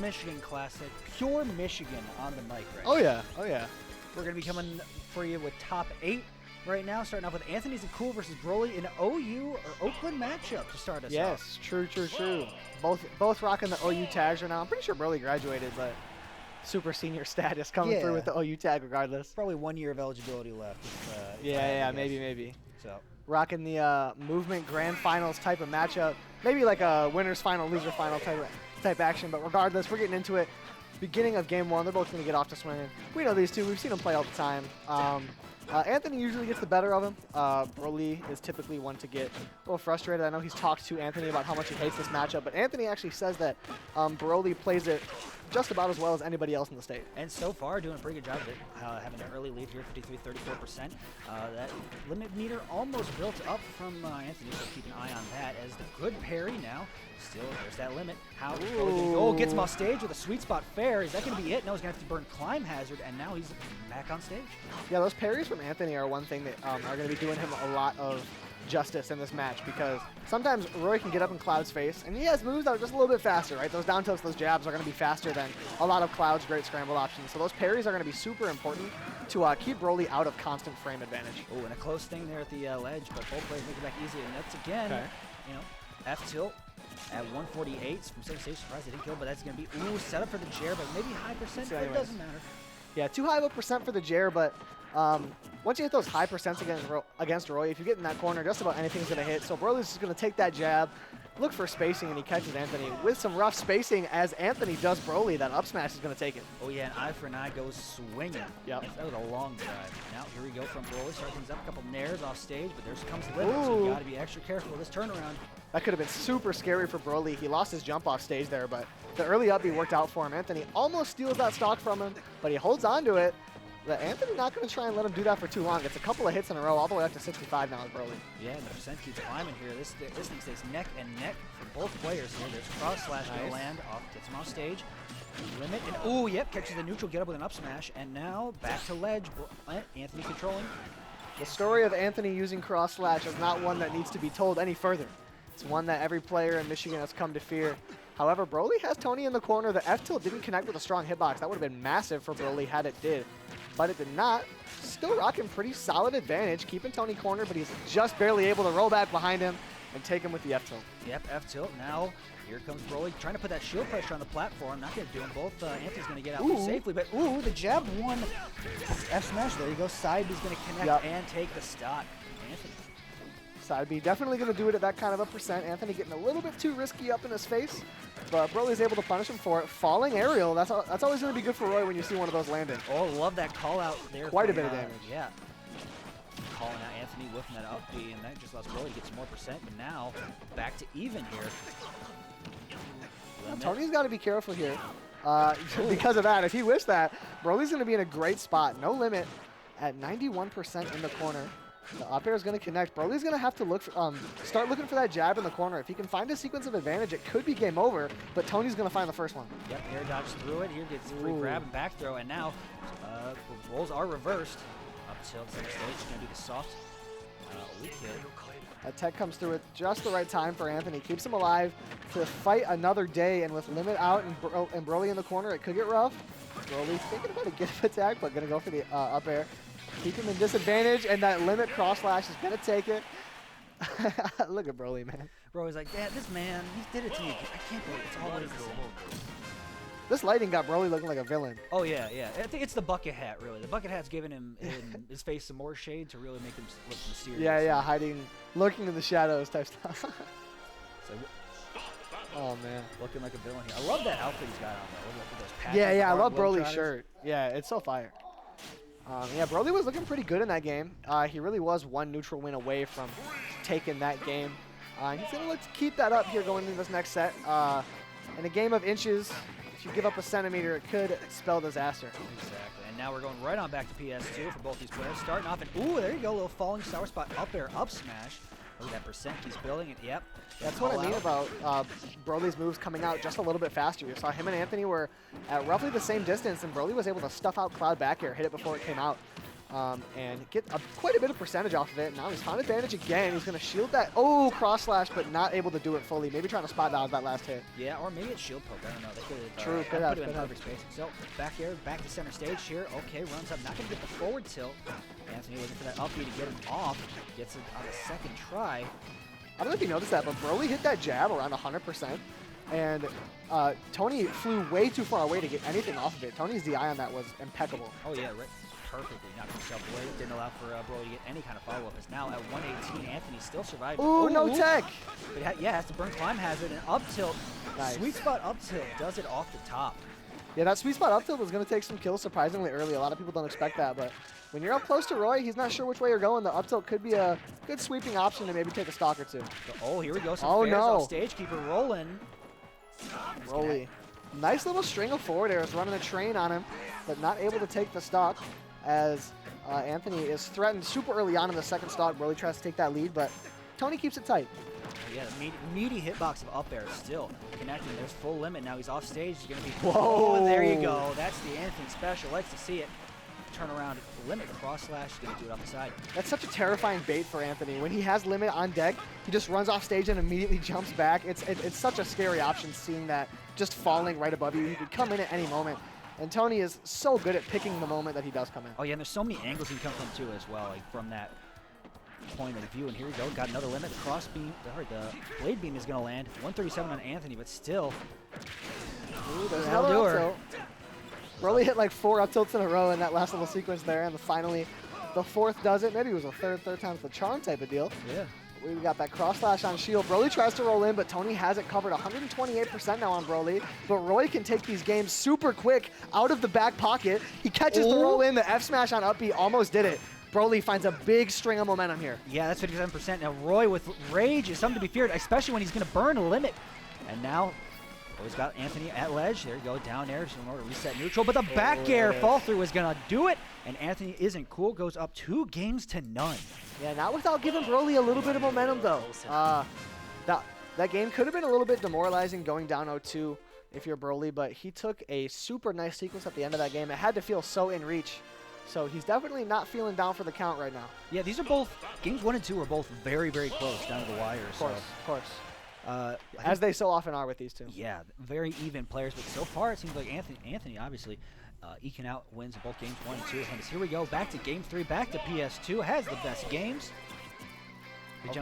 Michigan classic, pure Michigan on the mic right Oh yeah, oh yeah. We're going to be coming for you with top 8 right now, starting off with AnthonyIsntCool versus Broly in an OU or Oakland matchup to start us off. Yes, true. Both rocking the OU tags right now. I'm pretty sure Broly graduated, but super senior status coming through with the OU tag regardless. Probably 1 year of eligibility left. Maybe. So rocking the movement grand finals type of matchup. Maybe like a winner's final, loser final type action, but regardless, we're getting into it. Beginning of game 1, they're both going to get off to swinging. We know these two. We've seen them play all the time. Anthony usually gets the better of him. Broly is typically one to get a little frustrated. I know he's talked to Anthony about how much he hates this matchup, but Anthony actually says that Broly plays it just about as well as anybody else in the state. And so far, doing a pretty good job of it, having an early lead here, 53-34%. That limit meter almost built up from Anthony, so keep an eye on that as the good parry now. Still, there's that limit. How Broly gonna go? Gets him off stage with a sweet spot fair. Is that going to be it? No, he's going to have to burn Climb Hazard, and now he's back on stage. Yeah, those parries from Anthony are one thing that are going to be doing him a lot of justice in this match, because sometimes Roy can get up in Cloud's face, and he has moves that are just a little bit faster, right? Those down tilts, those jabs are going to be faster than a lot of Cloud's great scramble options. So those parries are going to be super important to keep Broly out of constant frame advantage. Oh, and a close thing there at the ledge, but both players make it back easy, and that's again, you know, F tilt at 148 from second stage. Surprised they didn't kill, but that's going to be set up for the Jair, but maybe high percent, but it doesn't matter. Yeah, too high of a percent for the Jair, but once you hit those high percents against Roy, if you get in that corner, just about anything's going to hit. So Broly's just going to take that jab, look for spacing, and he catches Anthony with some rough spacing as Anthony does Broly. That up smash is going to take it. Oh, yeah, and eye for an eye goes swinging. Yep. That was a long drive. Now, here we go from Broly. Start things up, a couple nairs off stage, but there comes the limit, so you got to be extra careful this turnaround. That could have been super scary for Broly. He lost his jump off stage there, but the early up B worked out for him. Anthony almost steals that stock from him, but he holds on to it. But Anthony not going to try and let him do that for too long. It's a couple of hits in a row, all the way up to 65 now with Broly. Yeah, and the percent keeps climbing here. This thing stays neck and neck for both players here. There's cross slash going to land off, gets him off stage. Limit, and oh, yep, catches the neutral, get up with an up smash, and now back to ledge. Anthony controlling. The story of Anthony using cross slash is not one that needs to be told any further. It's one that every player in Michigan has come to fear. However, Broly has Tony in the corner. The F tilt didn't connect with a strong hitbox. That would have been massive for Broly had it did, but it did not. Still rocking pretty solid advantage, keeping Tony cornered, but he's just barely able to roll back behind him and take him with the F tilt. Yep, F tilt. Now here comes Broly trying to put that shield pressure on the platform. Not going to do them both. Anthony's going to get out safely, but the jab won. F smash. There you go. Side B's going to connect and take the stock. Anthony. Side B definitely going to do it at that kind of a percent. Anthony getting a little bit too risky up in his face, but Broly's able to punish him for it. Falling aerial, that's always going to be good for Roy when you see one of those landing. Oh, love that call out there. Quite a bit of damage. Yeah. Calling out Anthony, whipping that up B, and that just allows Broly to get some more percent, and now back to even here. Tony's got to be careful here because of that. If he whiffs that, Broly's going to be in a great spot. No limit at 91% in the corner. The up air is going to connect. Broly's going to have to look for, start looking for that jab in the corner. If he can find a sequence of advantage, it could be game over, but Tony's going to find the first one. Yep, air dodge through it. Here gets free grab and back throw, and now rolls are reversed. Up tilt center stage is going to be the soft weak hit. That tech comes through at just the right time for Anthony. Keeps him alive to fight another day, and with limit out and Broly in the corner, it could get rough. Broly's thinking about a get attack, but going to go for the up air. Keep him in disadvantage, and that limit cross slash is going to take it. Look at Broly, man. Broly's like, Dad, this man, he did it to me. I can't believe it's all it is. This lighting got Broly looking like a villain. Oh, yeah. I think it's the bucket hat, really. The bucket hat's giving him his face some more shade to really make him look mysterious. Yeah, hiding, lurking in the shadows type stuff. So, oh, man. Looking like a villain here. I love that outfit he's got on, though. Look at those patches. Yeah, I love Broly's shirt. Yeah, it's so fire. Yeah, Broly was looking pretty good in that game. He really was one neutral win away from taking that game. He's going to look to keep that up here going into this next set. In a game of inches, if you give up a centimeter, it could spell disaster. Exactly. And now we're going right on back to PS2 for both these players. Starting off, and there you go, a little falling sour spot up air, up smash. Look at that percent he's building it. Yep. That's what I mean about Broly's moves coming out just a little bit faster. You saw him and Anthony were at roughly the same distance, and Broly was able to stuff out Cloud back air, hit it before it came out. and get quite a bit of percentage off of it. Now he's found advantage again. He's going to shield that. Oh, cross slash, but not able to do it fully. Maybe trying to spot dodge that last hit. Yeah, or maybe it's shield poke. I don't know. They could True, put it in perfect space. So back air, back to center stage here. Okay, runs up. Not going to get the forward tilt. Anthony looking for that up B to get him off. Gets it on the second try. I don't know if you noticed that, but Broly hit that jab around 100%. And Tony flew way too far away to get anything off of it. Tony's DI on that was impeccable. Oh, yeah, right. Perfectly knocked himself away. Didn't allow for Broly to get any kind of follow-up. As now at 118, Anthony still survived. Ooh, no tech. But yeah, has to burn climb hazard and up tilt. Nice. Sweet spot up tilt does it off the top. Yeah, that sweet spot up tilt was going to take some kills surprisingly early. A lot of people don't expect that, but when you're up close to Roy, he's not sure which way you're going. The up tilt could be a good sweeping option to maybe take a stock or two. So, oh, here we go. Some oh, fairs no. off stage. Keep it rolling. Broly. Nice little string of forward airs running a train on him, but not able to take the stock as Anthony is threatened super early on in the second stock. Broly tries to take that lead, but Tony keeps it tight. Yeah, meaty hitbox of up air still connecting. There's full limit. Now he's off stage. He's going to be... Whoa. Oh, there you go. That's the Anthony special. Likes to see it. Turn around, limit, cross slash. He's going to do it off the side. That's such a terrifying bait for Anthony. When he has limit on deck, he just runs off stage and immediately jumps back. It's such a scary option seeing that just falling right above you. He could come in at any moment. And Tony is so good at picking the moment that he does come in. Oh, yeah, and there's so many angles he can come from, too, as well, like from that point of view. And here we go. Got another limit. The cross beam, the blade beam is going to land. 137 on Anthony, but still. Ooh, there's another up tilt. Broly hit like 4 up tilts in a row in that last little sequence there, and finally the fourth does it. Maybe it was a third time's the charm type of deal. Yeah. We got that cross slash on shield. Broly tries to roll in, but Tony has it covered. 128% now on Broly. But Roy can take these games super quick out of the back pocket. He catches the roll in. The F smash on up B almost did it. Broly finds a big string of momentum here. Yeah, that's 57%. Now Roy with rage is something to be feared, especially when he's going to burn a limit. And now he's got Anthony at ledge. There you go, down air in order to reset neutral. But the back air fall through is going to do it. And AnthonyIsntCool goes up 2-0. Yeah, not without giving Broly a little bit of momentum, though. That game could have been a little bit demoralizing going down 0-2 if you're Broly, but he took a super nice sequence at the end of that game. It had to feel so in reach. So he's definitely not feeling down for the count right now. Yeah, these are both, games 1 and 2 are both very, very close down to the wire. Of course. As they so often are with these two. Yeah, very even players, but so far it seems like Anthony obviously eking out wins in both games 1 and 2. And here we go, back to game 3, back to PS2, has the best games. Of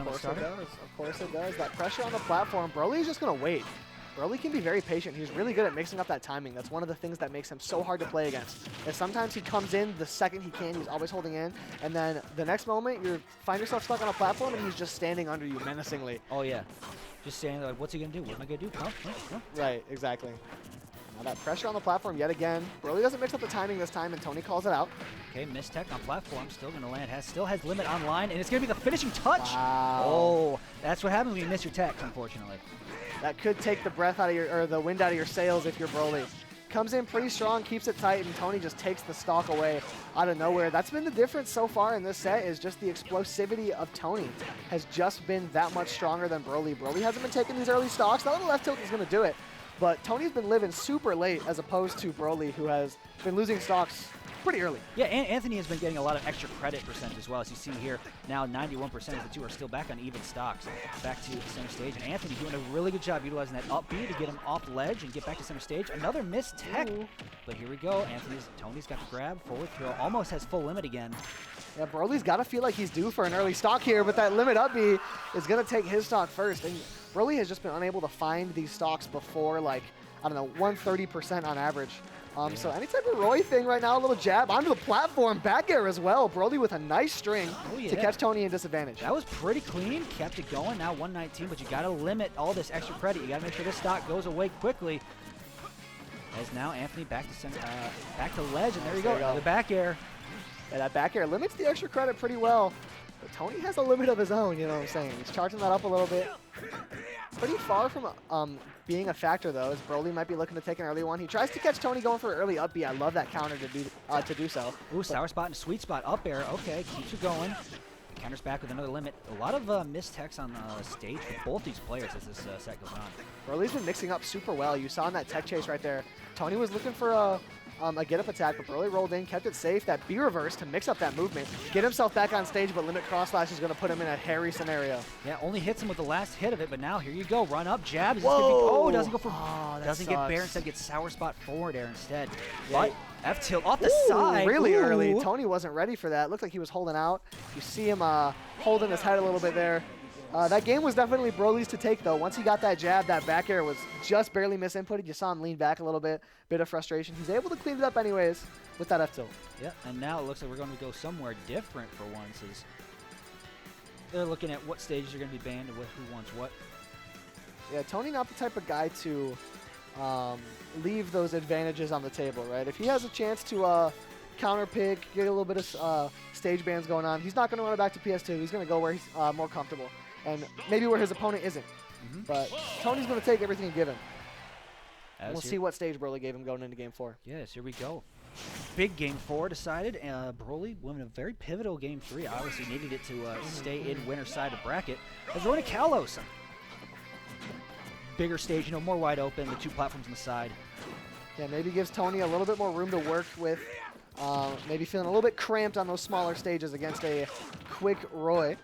course it does. That pressure on the platform, Broly's just going to wait. Broly can be very patient. He's really good at mixing up that timing. That's one of the things that makes him so hard to play against. And sometimes he comes in the second he can, he's always holding in, and then the next moment you find yourself stuck on a platform and he's just standing under you menacingly. Oh yeah, just standing there like, what's he gonna do? What am I gonna do? Huh? Right, exactly. Now that pressure on the platform yet again. Broly doesn't mix up the timing this time, and Tony calls it out. Okay, missed tech on platform, still gonna land. Still has limit online, and it's gonna be the finishing touch. Wow. Oh, that's what happens when you miss your tech, unfortunately. That could take the breath out of or the wind out of your sails if you're Broly. Comes in pretty strong, keeps it tight, and Tony just takes the stock away out of nowhere. That's been the difference so far in this set, is just the explosivity of Tony has just been that much stronger than Broly. Broly hasn't been taking these early stocks. That little left tilt is going to do it. But Tony's been living super late as opposed to Broly, who has been losing stocks pretty early. Yeah, and Anthony has been getting a lot of extra credit percentage as well. As you see here, now 91% of the two are still back on even stocks. Back to center stage, and Anthony doing a really good job utilizing that up B to get him off ledge and get back to center stage. Another missed tech, but here we go. Tony's got the grab, forward throw, almost has full limit again. Yeah, Broly's got to feel like he's due for an early stock here, but that limit up B is going to take his stock first. And Broly has just been unable to find these stocks before, like, I don't know, 130% on average. So any type of Roy thing right now, a little jab onto the platform, back air as well. Broly with a nice string to catch Tony in disadvantage. That was pretty clean, kept it going. Now 119, but you got to limit all this extra credit. You got to make sure this stock goes away quickly. As now Anthony back to center, back to ledge, and there you go. The back air. Yeah, that back air limits the extra credit pretty well. But Tony has a limit of his own, you know what I'm saying? He's charging that up a little bit. Pretty far from being a factor, though, as Broly might be looking to take an early one. He tries to catch Tony going for an early up B. I love that counter to do so. Ooh, sour spot and sweet spot up air. Okay, keeps it going. Counters back with another limit. A lot of missed techs on the stage for both these players as this set goes on. Broly's been mixing up super well. You saw in that tech chase right there. Tony was looking for a get-up attack, but Broly rolled in, kept it safe. That B reverse to mix up that movement, get himself back on stage, but limit cross slash is going to put him in a hairy scenario. Yeah, only hits him with the last hit of it, but now here you go. Run up, jab. Is this Whoa! gonna be, oh, doesn't go for, doesn't get sucks. Bair, instead gets sour spot forward air instead. Yeah. But F tilt off the Ooh, side. really Ooh. early. Tony wasn't ready for that. Looked like he was holding out. You see him holding his head a little bit there. That game was definitely Broly's to take, though. Once he got that jab, that back air was just barely misinputted. You saw him lean back a little bit of frustration. He's able to clean it up anyways with that F tilt. Yeah, and now it looks like we're going to go somewhere different for once. As they're looking at what stages are going to be banned and who wants what. Yeah, Tony not the type of guy to leave those advantages on the table, right? If he has a chance to counter pick, get a little bit of stage bans going on, he's not going to run it back to PS2. He's going to go where he's more comfortable and maybe where his opponent isn't. But Tony's going to take everything you give him. We'll see what stage Broly gave him going into Game 4. Yes, here we go. Big Game 4 decided. Broly winning a very pivotal Game 3. Obviously needed it to stay in winner's side of bracket. As Rona Kalos. Bigger stage, you know, more wide open, the two platforms on the side. Yeah, maybe gives Tony a little bit more room to work with. Maybe feeling a little bit cramped on those smaller stages against a quick Roy.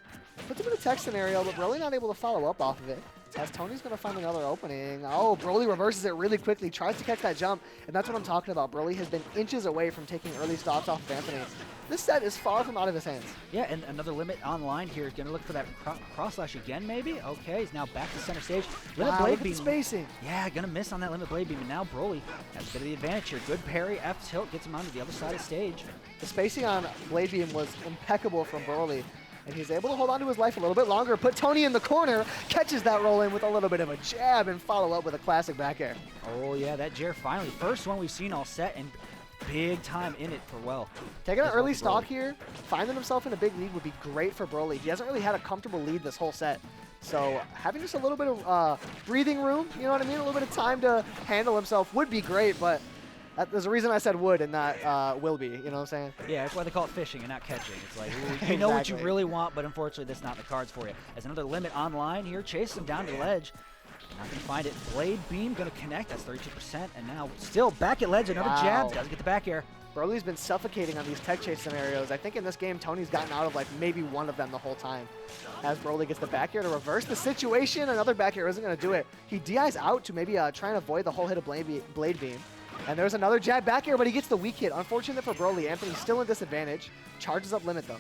Puts him in a tech scenario, but Broly not able to follow up off of it. As Tony's going to find another opening. Oh, Broly reverses it really quickly, tries to catch that jump, and that's what I'm talking about. Broly has been inches away from taking early stops off of Anthony. This set is far from out of his hands. Yeah, and another limit online here. Going to look for that cross slash again, maybe? Okay, he's now back to center stage. Limit blade beam. Spacing. Yeah, going to miss on that limit blade beam, and now Broly has a bit of the advantage here. Good parry, F tilt, gets him onto the other side of stage. The spacing on blade beam was impeccable from Broly. And he's able to hold on to his life a little bit longer, put Tony in the corner, catches that roll in with a little bit of a jab, and follow up with a classic back air. Oh, yeah, that Jer finally. First one we've seen all set, and big time in it for well. Taking an early stock here, finding himself in a big lead would be great for Broly. He hasn't really had a comfortable lead this whole set. So having just a little bit of breathing room, you know what I mean, a little bit of time to handle himself would be great, but there's a reason I said would and not will be, you know what I'm saying? Yeah, that's why they call it fishing and not catching. It's like, you know what you really want, but unfortunately that's not in the cards for you. As another limit online here, chases him down to the ledge. Not going to find it. Blade beam going to connect. That's 32%. And now still back at ledge. Another jab. Doesn't get the back air. Broly's been suffocating on these tech chase scenarios. I think in this game, Tony's gotten out of like maybe one of them the whole time. As Broly gets the back air to reverse the situation, another back air isn't going to do it. He DIs out to maybe try and avoid the whole hit of blade beam. And there's another jab back air, but he gets the weak hit. Unfortunate for Broly. Anthony's still in disadvantage. Charges up limit, though.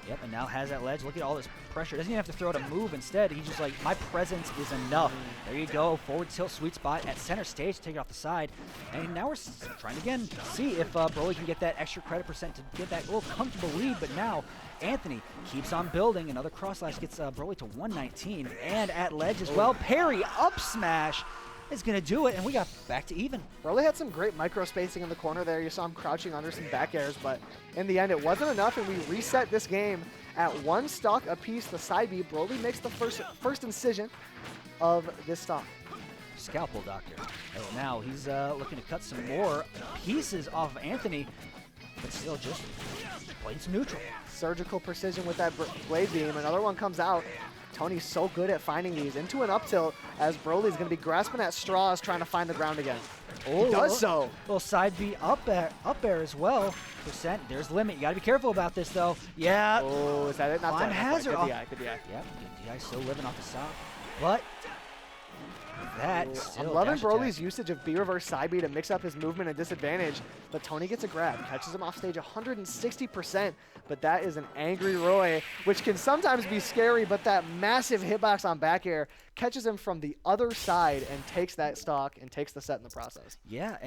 Yep, and now has that ledge. Look at all this pressure. Doesn't even have to throw it a move instead. He's just like, my presence is enough. There you go. Forward tilt, sweet spot at center stage. Take it off the side. And now we're trying to, again, see if Broly can get that extra credit percent to get that little comfortable lead. But now Anthony keeps on building. Another cross slash gets Broly to 119. And at ledge as well. Parry, up smash is going to do it, and we got back to even. Broly had some great micro spacing in the corner there. You saw him crouching under some back airs, but in the end, it wasn't enough, and we reset this game at one stock apiece. The side B, Broly makes the first incision of this stock. Scalpel doctor. And now he's looking to cut some more pieces off of Anthony, but still just blades neutral. Surgical precision with that blade beam. Another one comes out. Tony's so good at finding these into an up tilt as Broly's going to be grasping at straws trying to find the ground again. Oh, he does so. Little side B up air as well. Percent. There's limit. You got to be careful about this, though. Yeah. Oh, is that it? Not Climb hazard. Good DI, good DI. Yep, DI still living off the stop. But that still I'm loving Broly's usage of B reverse side B to mix up his movement and disadvantage, but Tony gets a grab, catches him off stage 160%, but that is an angry Roy, which can sometimes be scary, but that massive hitbox on back air catches him from the other side and takes that stock and takes the set in the process. Yeah,